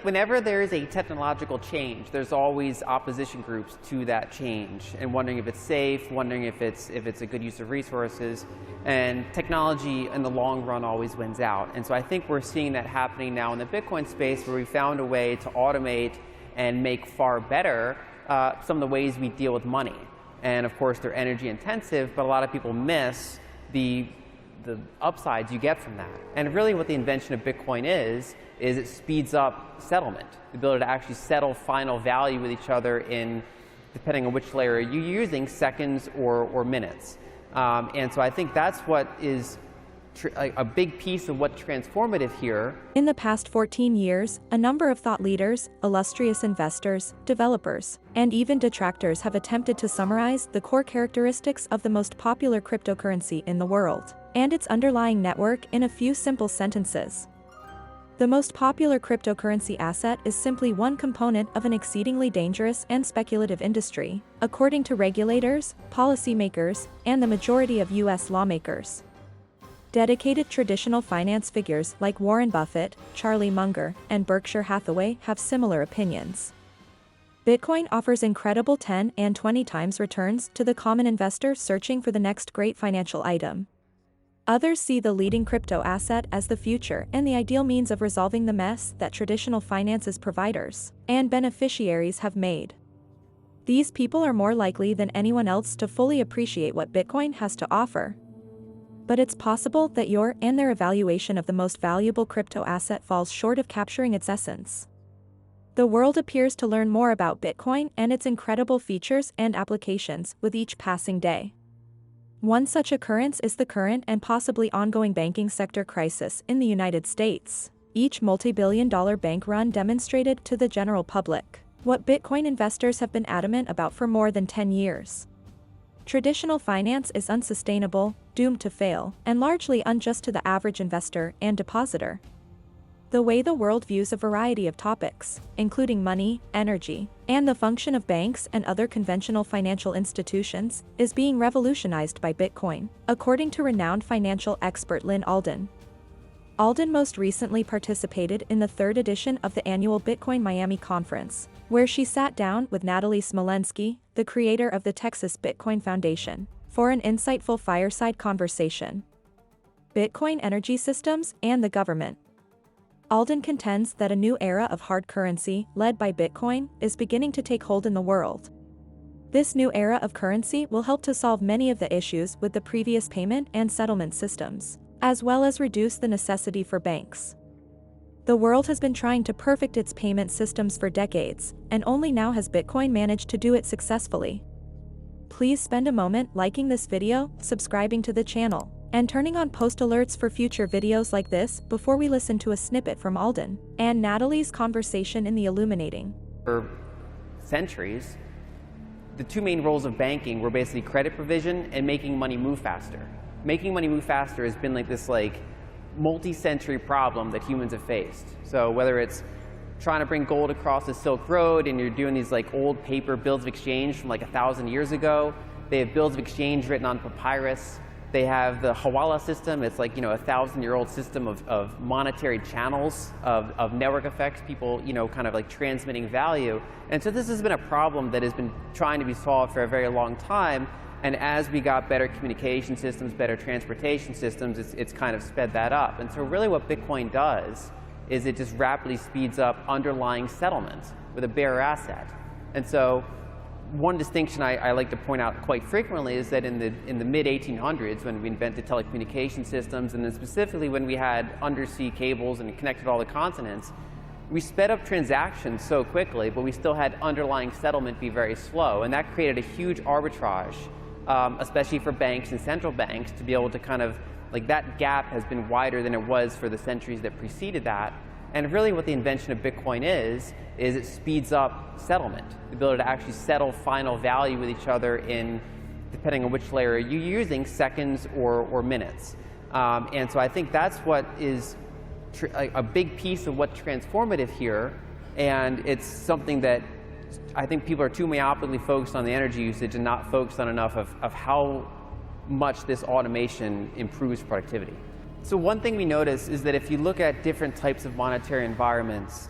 whenever there is a technological change, there's always opposition groups to that change and wondering if it's safe, wondering if it's a good use of resources. And technology in the long run always wins out. And so I think we're seeing that happening now in the Bitcoin space, where we found a way to automate and make far better some of the ways we deal with money. And of course, they're energy intensive, but a lot of people miss the upsides you get from that. And really what the invention of Bitcoin is it speeds up settlement, the ability to actually settle final value with each other in, depending on which layer you're using, seconds or minutes. And so I think that's what is a big piece of what's transformative here. In the past 14 years, a number of thought leaders, illustrious investors, developers, and even detractors have attempted to summarize the core characteristics of the most popular cryptocurrency in the world, and its underlying network in a few simple sentences. The most popular cryptocurrency asset is simply one component of an exceedingly dangerous and speculative industry, according to regulators, policymakers, and the majority of U.S. lawmakers. Dedicated traditional finance figures like Warren Buffett, Charlie Munger, and Berkshire Hathaway have similar opinions. Bitcoin offers incredible 10 and 20 times returns to the common investor searching for the next great financial item. Others see the leading crypto asset as the future and the ideal means of resolving the mess that traditional finances providers and beneficiaries have made. These people are more likely than anyone else to fully appreciate what Bitcoin has to offer. But it's possible that your and their evaluation of the most valuable crypto asset falls short of capturing its essence. The world appears to learn more about Bitcoin and its incredible features and applications with each passing day. One such occurrence is the current and possibly ongoing banking sector crisis in the United States. Each multi-billion-dollar bank run demonstrated to the general public what Bitcoin investors have been adamant about for more than 10 years. Traditional finance is unsustainable, doomed to fail, and largely unjust to the average investor and depositor. The way the world views a variety of topics, including money, energy, and the function of banks and other conventional financial institutions, is being revolutionized by Bitcoin, according to renowned financial expert Lyn Alden. Alden most recently participated in the third edition of the annual Bitcoin Miami conference, where she sat down with Natalie Smolenski, the creator of the Texas Bitcoin Foundation, for an insightful fireside conversation. Bitcoin energy systems and the government. Alden contends that a new era of hard currency, led by Bitcoin, is beginning to take hold in the world. This new era of currency will help to solve many of the issues with the previous payment and settlement systems, as well as reduce the necessity for banks. The world has been trying to perfect its payment systems for decades, and only now has Bitcoin managed to do it successfully. Please spend a moment liking this video, subscribing to the channel, and turning on post alerts for future videos like this before we listen to a snippet from Alden and Natalie's conversation in the illuminating. For centuries, the two main roles of banking were basically credit provision and making money move faster. Making money move faster has been like this multi-century problem that humans have faced. So whether it's trying to bring gold across the Silk Road and you're doing these old paper bills of exchange from 1,000 years ago, they have bills of exchange written on papyrus. They have the Hawala system. It's a 1,000-year-old system of monetary channels, of network effects, people transmitting value. And so this has been a problem that has been trying to be solved for a very long time. And as we got better communication systems, better transportation systems, it's kind of sped that up. And so really what Bitcoin does is it just rapidly speeds up underlying settlements with a bearer asset. And so one distinction I like to point out quite frequently is that in the mid-1800s, when we invented telecommunication systems, and then specifically when we had undersea cables and connected all the continents, we sped up transactions so quickly, but we still had underlying settlement be very slow. And that created a huge arbitrage, especially for banks and central banks, to be able to that gap has been wider than it was for the centuries that preceded that. And really what the invention of Bitcoin is it speeds up settlement, the ability to actually settle final value with each other in, depending on which layer you're using, seconds or minutes. And so I think that's what is a big piece of what's transformative here. And it's something that I think people are too myopically focused on the energy usage and not focused on enough of how much this automation improves productivity. So one thing we notice is that if you look at different types of monetary environments,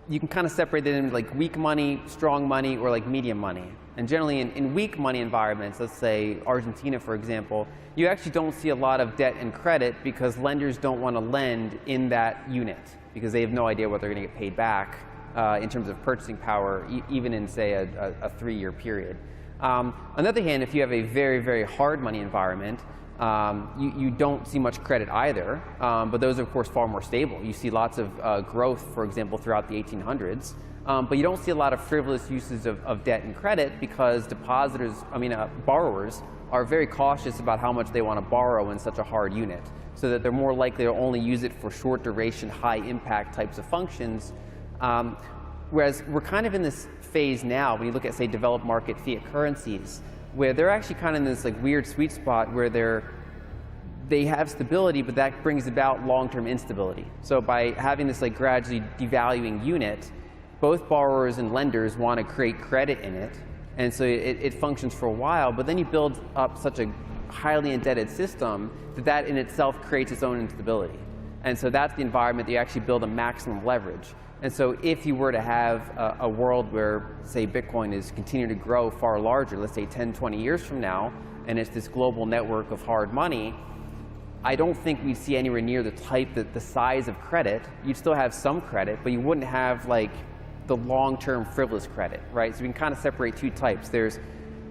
you can kind of separate it into like weak money, strong money, or like medium money. And generally in weak money environments, let's say Argentina, for example, you actually don't see a lot of debt and credit because lenders don't want to lend in that unit because they have no idea what they're going to get paid back in terms of purchasing power, even in, say, a 3-year period. On the other hand, if you have a very, very hard money environment, you don't see much credit either, but those are, of course, far more stable. You see lots of growth, for example, throughout the 1800s, but you don't see a lot of frivolous uses of debt and credit because borrowers are very cautious about how much they want to borrow in such a hard unit, so that they're more likely to only use it for short duration, high impact types of functions. Whereas we're kind of in this phase now, when you look at, say, developed market fiat currencies, where they're actually kind of in this like weird sweet spot where they have stability, but that brings about long-term instability. So by having this like gradually devaluing unit, both borrowers and lenders want to create credit in it, and so it functions for a while, but then you build up such a highly indebted system that in itself creates its own instability. And so that's the environment that you actually build a maximum leverage. And so if you were to have a world where, say, Bitcoin is continuing to grow far larger, let's say 10, 20 years from now, and it's this global network of hard money, I don't think we'd see anywhere near the size of credit. You'd still have some credit, but you wouldn't have like the long-term frivolous credit, right? So we can kind of separate two types. There's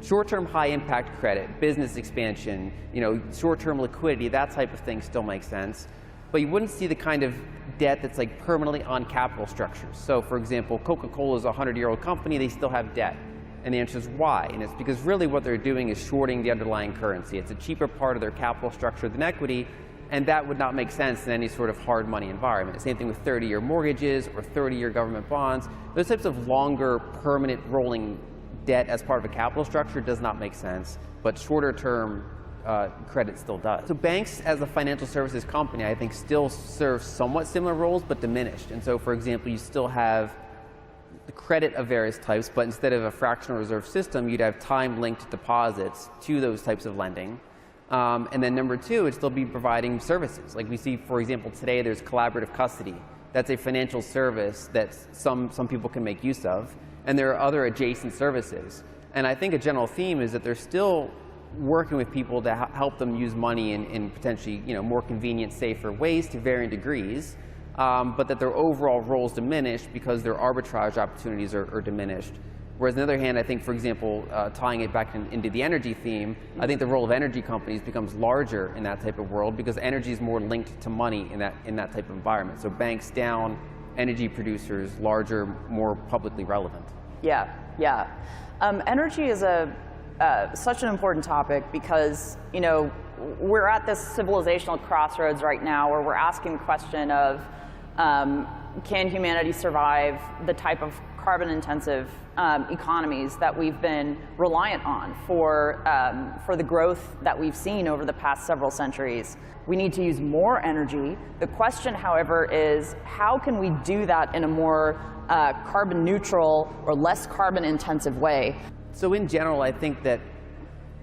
short-term high-impact credit, business expansion, short-term liquidity, that type of thing still makes sense. But you wouldn't see the kind of debt that's like permanently on capital structures. So for example, Coca-Cola is a 100-year-old company, they still have debt. And the answer is why? And it's because really what they're doing is shorting the underlying currency. It's a cheaper part of their capital structure than equity, and that would not make sense in any sort of hard money environment. Same thing with 30-year mortgages or 30-year government bonds. Those types of longer, permanent rolling debt as part of a capital structure does not make sense, but shorter term credit still does. So banks as a financial services company, I think, still serve somewhat similar roles, but diminished. And so, for example, you still have the credit of various types, but instead of a fractional reserve system, you'd have time-linked deposits to those types of lending. And then number two, it'd still be providing services. Like we see, for example, today there's collaborative custody. That's a financial service that some people can make use of. And there are other adjacent services. And I think a general theme is that they're still working with people to help them use money in potentially more convenient, safer ways to varying degrees, but that their overall roles diminish because their arbitrage opportunities are diminished. Whereas on the other hand, I think, for example, tying it back into the energy theme, I think the role of energy companies becomes larger in that type of world because energy is more linked to money in that type of environment. So banks down, energy producers larger, more publicly relevant. Yeah. Energy is such an important topic because we're at this civilizational crossroads right now where we're asking the question of can humanity survive the type of carbon-intensive economies that we've been reliant on for the growth that we've seen over the past several centuries. We need to use more energy. The question, however, is how can we do that in a more carbon neutral or less carbon intensive way? So in general, I think that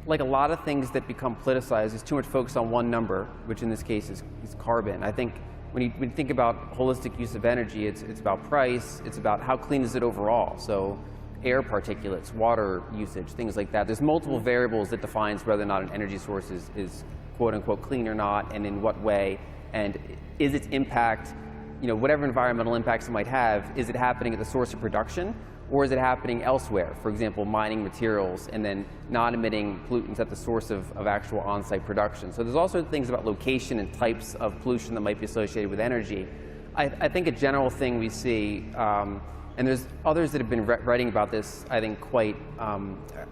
like a lot of things that become politicized, there's too much focus on one number, which in this case is carbon. I think when you think about holistic use of energy, it's about price, it's about how clean is it overall. So air particulates, water usage, things like that. There's multiple variables that defines whether or not an energy source is quote unquote clean or not, and in what way, and is its impact, whatever environmental impacts it might have, is it happening at the source of production, or is it happening elsewhere? For example, mining materials and then not emitting pollutants at the source of actual on-site production. So there's also things about location and types of pollution that might be associated with energy. I think a general thing we see, and there's others that have been writing about this, I think, quite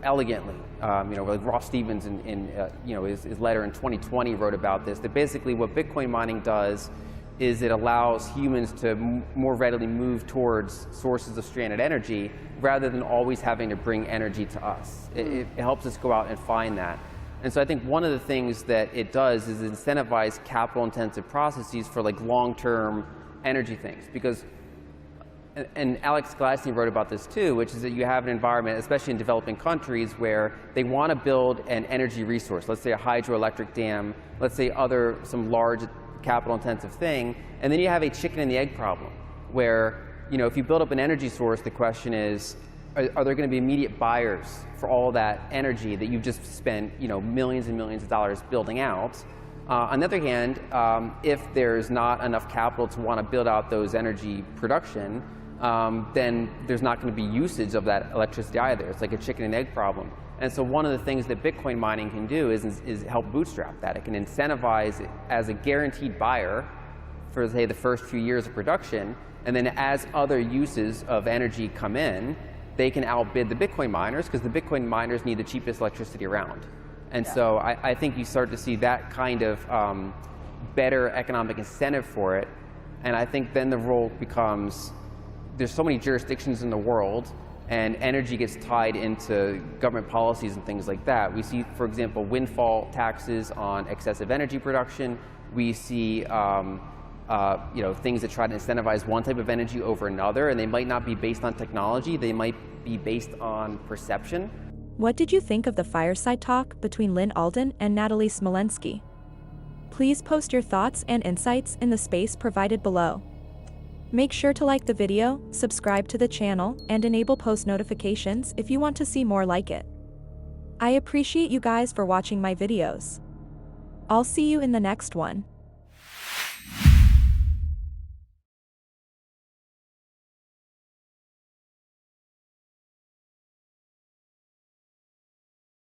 elegantly. Like Ross Stevens in his letter in 2020 wrote about this, that basically what Bitcoin mining does is it allows humans to more readily move towards sources of stranded energy rather than always having to bring energy to us. It helps us go out and find that. And so I think one of the things that it does is incentivize capital-intensive processes for like long-term energy things. Because and Alex Gladstein wrote about this too, which is that you have an environment, especially in developing countries, where they want to build an energy resource, let's say a hydroelectric dam, let's say some large capital intensive thing, and then you have a chicken and the egg problem, where if you build up an energy source, the question is, are there going to be immediate buyers for all that energy that you've just spent millions and millions of dollars building out? On the other hand, if there's not enough capital to want to build out those energy production, then there's not going to be usage of that electricity either. It's like a chicken and egg problem. And so one of the things that Bitcoin mining can do is help bootstrap that. It can incentivize it as a guaranteed buyer for, say, the first few years of production, and then as other uses of energy come in, they can outbid the Bitcoin miners, because the Bitcoin miners need the cheapest electricity around. And so I think you start to see that kind of better economic incentive for it. And I think then the role becomes, there's so many jurisdictions in the world, and energy gets tied into government policies and things like that. We see, for example, windfall taxes on excessive energy production. We see things that try to incentivize one type of energy over another, and they might not be based on technology, they might be based on perception. What did you think of the fireside talk between Lyn Alden and Natalie Smolensky? Please post your thoughts and insights in the space provided below. Make sure to like the video, subscribe to the channel, and enable post notifications if you want to see more like it. I appreciate you guys for watching my videos. I'll see you in the next one.